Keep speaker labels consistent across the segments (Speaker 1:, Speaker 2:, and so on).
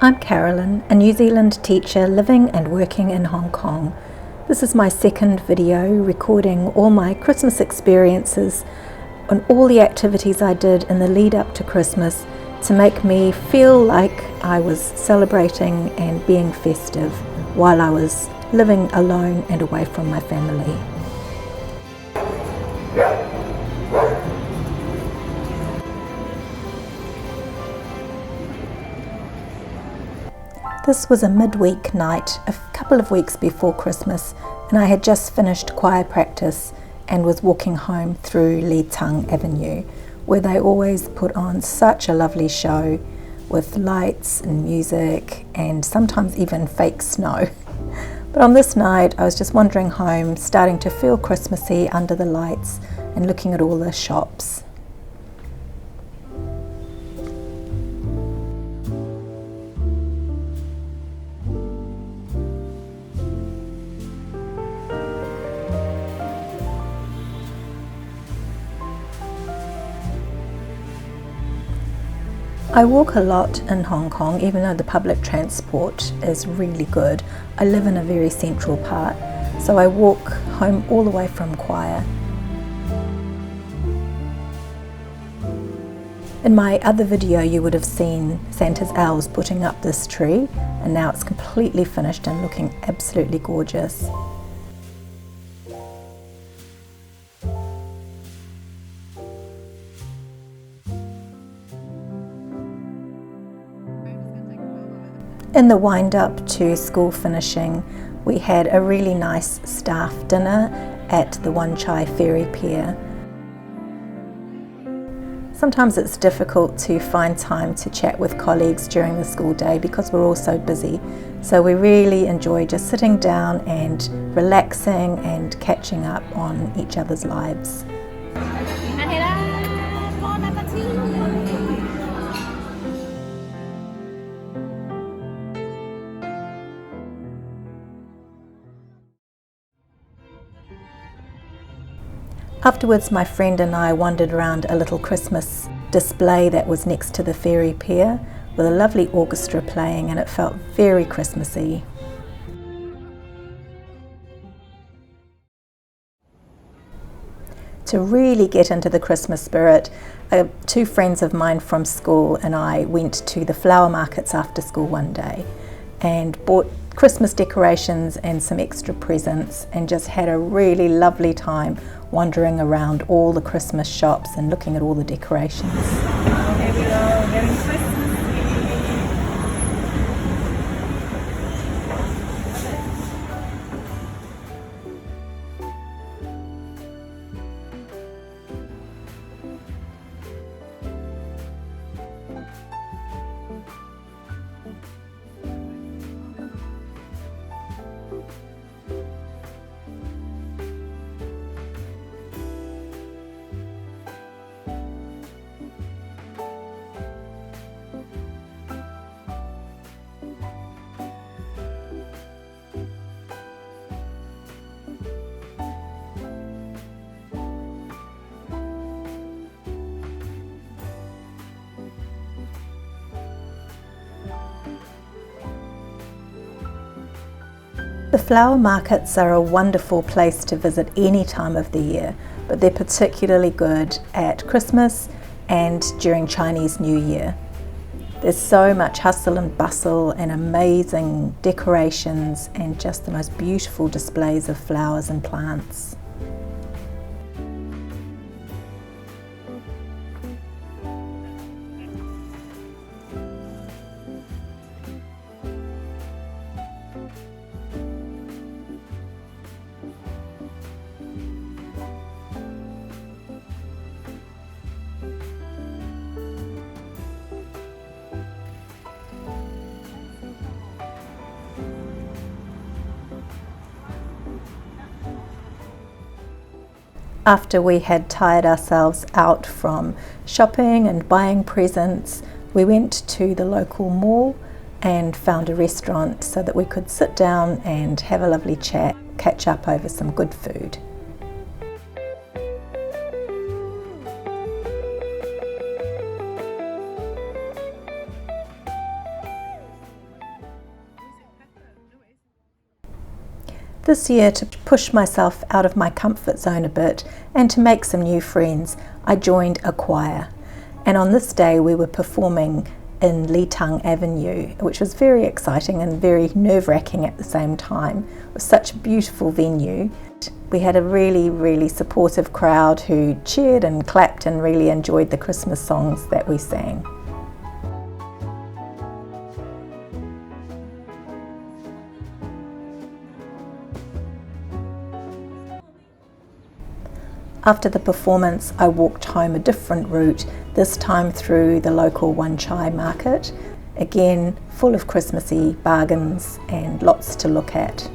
Speaker 1: I'm Carolyn, a New Zealand teacher living and working in Hong Kong. This is my second video recording all my Christmas experiences and all the activities I did in the lead up to Christmas to make me feel like I was celebrating and being festive while I was living alone and away from my family. This was a midweek night, a couple of weeks before Christmas, and I had just finished choir practice and was walking home through Lee Tang Avenue, where they always put on such a lovely show with lights and music and sometimes even fake snow. But on this night, I was just wandering home, starting to feel Christmassy under the lights and looking at all the shops. I walk a lot in Hong Kong, even though the public transport is really good. I live in a very central part, so I walk home all the way from choir. In my other video you would have seen Santa's elves putting up this tree, and now it's completely finished and looking absolutely gorgeous. In the wind-up to school finishing, we had a really nice staff dinner at the Wan Chai Ferry Pier. Sometimes it's difficult to find time to chat with colleagues during the school day because we're all so busy, so we really enjoy just sitting down and relaxing and catching up on each other's lives. Afterwards, my friend and I wandered around a little Christmas display that was next to the ferry pier with a lovely orchestra playing, and it felt very Christmassy. To really get into the Christmas spirit, two friends of mine from school and I went to the flower markets after school one day and bought Christmas decorations and some extra presents and just had a really lovely time wandering around all the Christmas shops and looking at all the decorations.
Speaker 2: Here we go, Merry Christmas.
Speaker 1: The flower markets are a wonderful place to visit any time of the year, but they're particularly good at Christmas and during Chinese New Year. There's so much hustle and bustle and amazing decorations and just the most beautiful displays of flowers and plants. After we had tired ourselves out from shopping and buying presents, we went to the local mall and found a restaurant so that we could sit down and have a lovely chat, catch up over some good food. This year, to push myself out of my comfort zone a bit and to make some new friends, I joined a choir. And on this day we were performing in Litang Avenue, which was very exciting and very nerve-wracking at the same time. It was such a beautiful venue. We had a really supportive crowd who cheered and clapped and really enjoyed the Christmas songs that we sang. After the performance, I walked home a different route, this time through the local Wan Chai market, again full of Christmassy bargains and lots to look at.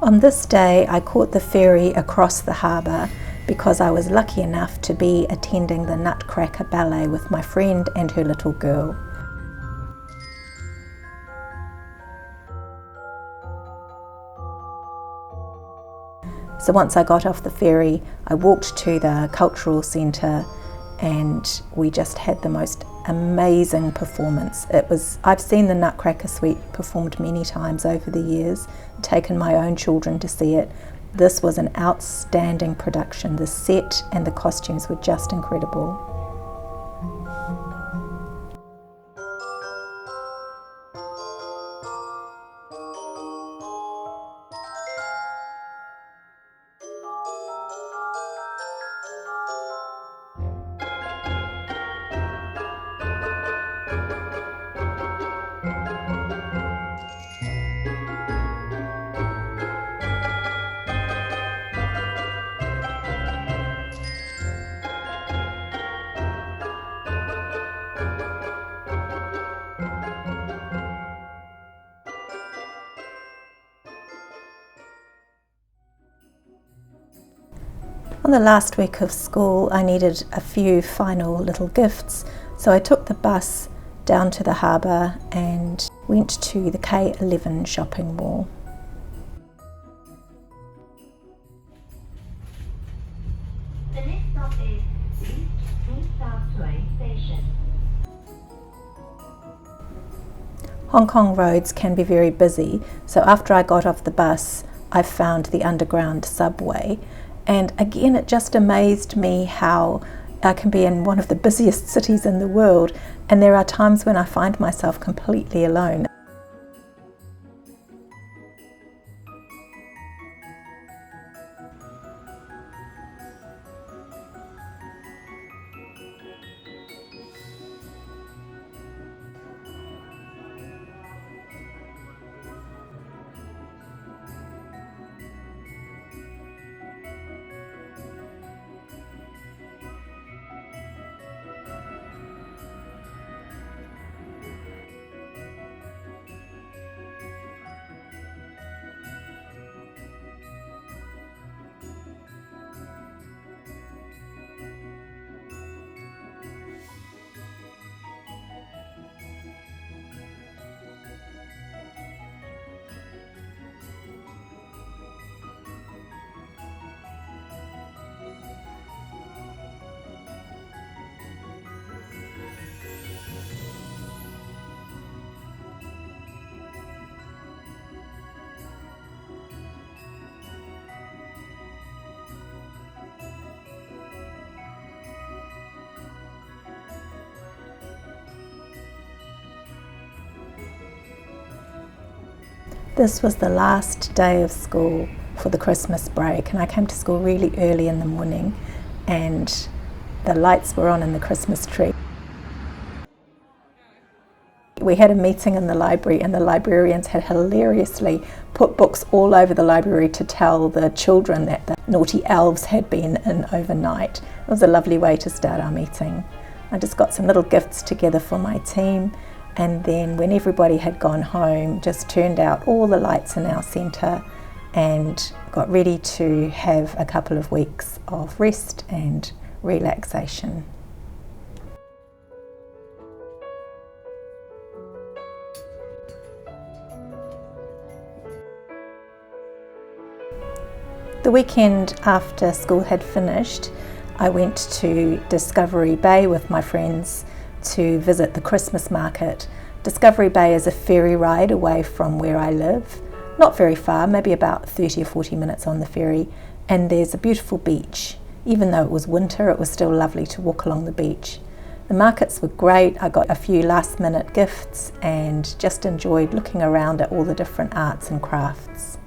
Speaker 1: On this day, I caught the ferry across the harbour because I was lucky enough to be attending the Nutcracker Ballet with my friend and her little girl. So once I got off the ferry, I walked to the cultural centre and we just had the most amazing performance. I've seen the Nutcracker Suite performed many times over the years, taken my own children to see it. This was an outstanding production. The set and the costumes were just incredible. On the last week of school, I needed a few final little gifts, so I took the bus down to the harbour and went to the K11 shopping mall.
Speaker 3: The next stop is East South Train Station.
Speaker 1: Hong Kong roads can be very busy, so after I got off the bus, I found the underground subway. And again, it just amazed me how I can be in one of the busiest cities in the world, and there are times when I find myself completely alone. This was the last day of school for the Christmas break, and I came to school really early in the morning and the lights were on in the Christmas tree. We had a meeting in the library and the librarians had hilariously put books all over the library to tell the children that the naughty elves had been in overnight. It was a lovely way to start our meeting. I just got some little gifts together for my team, and then when everybody had gone home, just turned out all the lights in our centre and got ready to have a couple of weeks of rest and relaxation. The weekend after school had finished, I went to Discovery Bay with my friends to visit the Christmas market. Discovery Bay is a ferry ride away from where I live, not very far, maybe about 30 or 40 minutes on the ferry, and there's a beautiful beach. Even though it was winter, it was still lovely to walk along the beach. The markets were great. I got a few last minute gifts and just enjoyed looking around at all the different arts and crafts.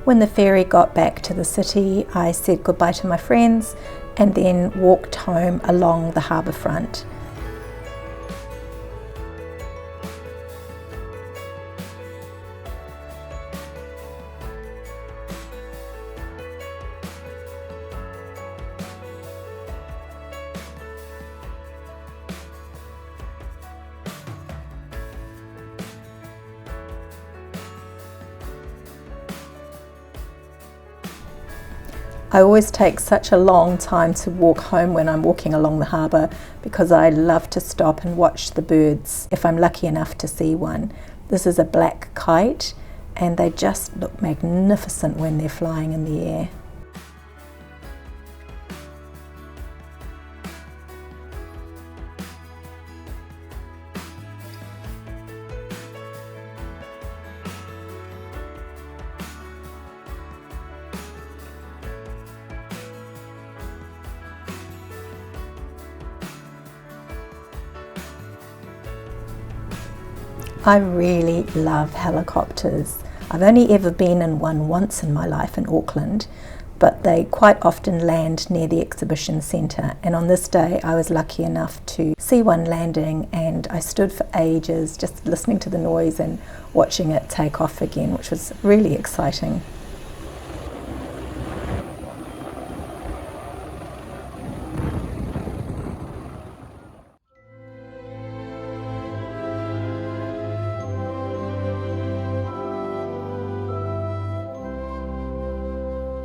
Speaker 1: When the ferry got back to the city, I said goodbye to my friends and then walked home along the harbour front. I always take such a long time to walk home when I'm walking along the harbour because I love to stop and watch the birds if I'm lucky enough to see one. This is a black kite and they just look magnificent when they're flying in the air. I really love helicopters. I've only ever been in one once in my life in Auckland, but they quite often land near the exhibition centre, and on this day I was lucky enough to see one landing, and I stood for ages just listening to the noise and watching it take off again, which was really exciting.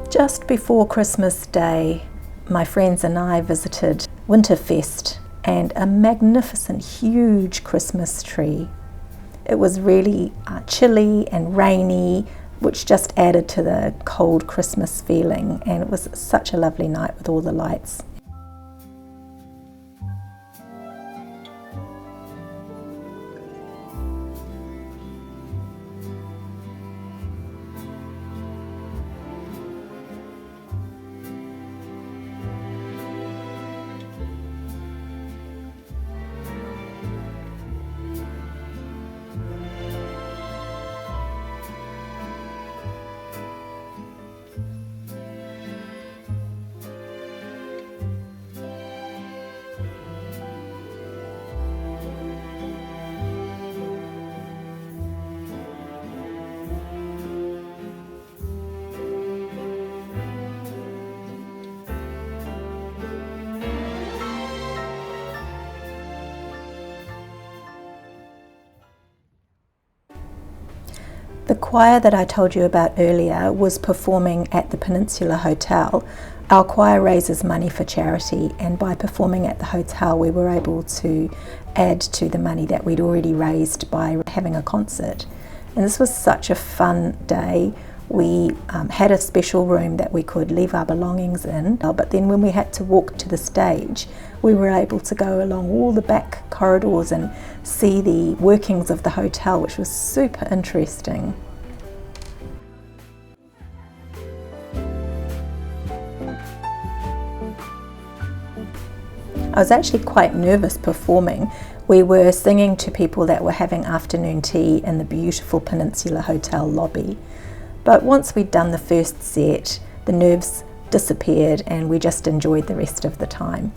Speaker 1: Just before Christmas Day, my friends and I visited Winterfest and a magnificent, huge Christmas tree. It was really chilly and rainy, which just added to the cold Christmas feeling, and it was such a lovely night with all the lights. The choir that I told you about earlier was performing at the Peninsula Hotel. Our choir raises money for charity, and by performing at the hotel we were able to add to the money that we'd already raised by having a concert. And this was such a fun day. We had a special room that we could leave our belongings in, but then when we had to walk to the stage, we were able to go along all the back corridors and see the workings of the hotel, which was super interesting. I was actually quite nervous performing. We were singing to people that were having afternoon tea in the beautiful Peninsula Hotel lobby. But once we'd done the first set, the nerves disappeared and we just enjoyed the rest of the time.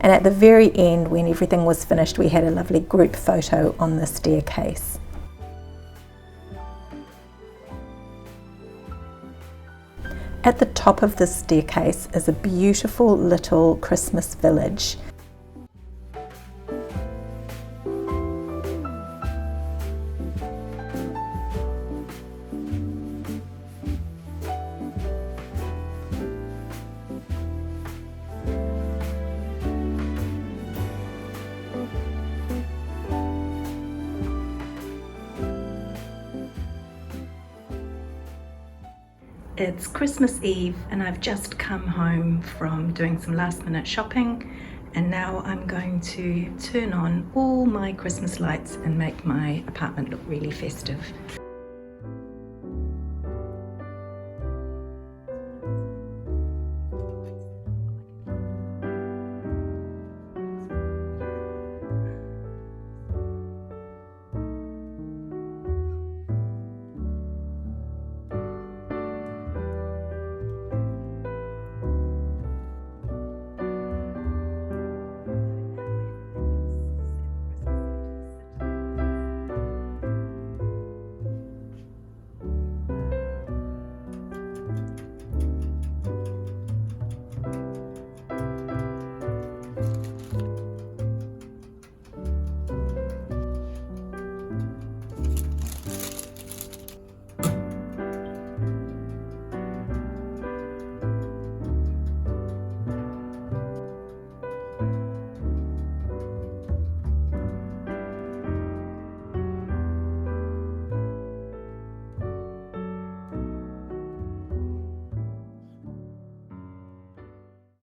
Speaker 1: And at the very end, when everything was finished, we had a lovely group photo on the staircase. At the top of the staircase is a beautiful little Christmas village. It's Christmas Eve and I've just come home from doing some last minute shopping, and now I'm going to turn on all my Christmas lights and make my apartment look really festive.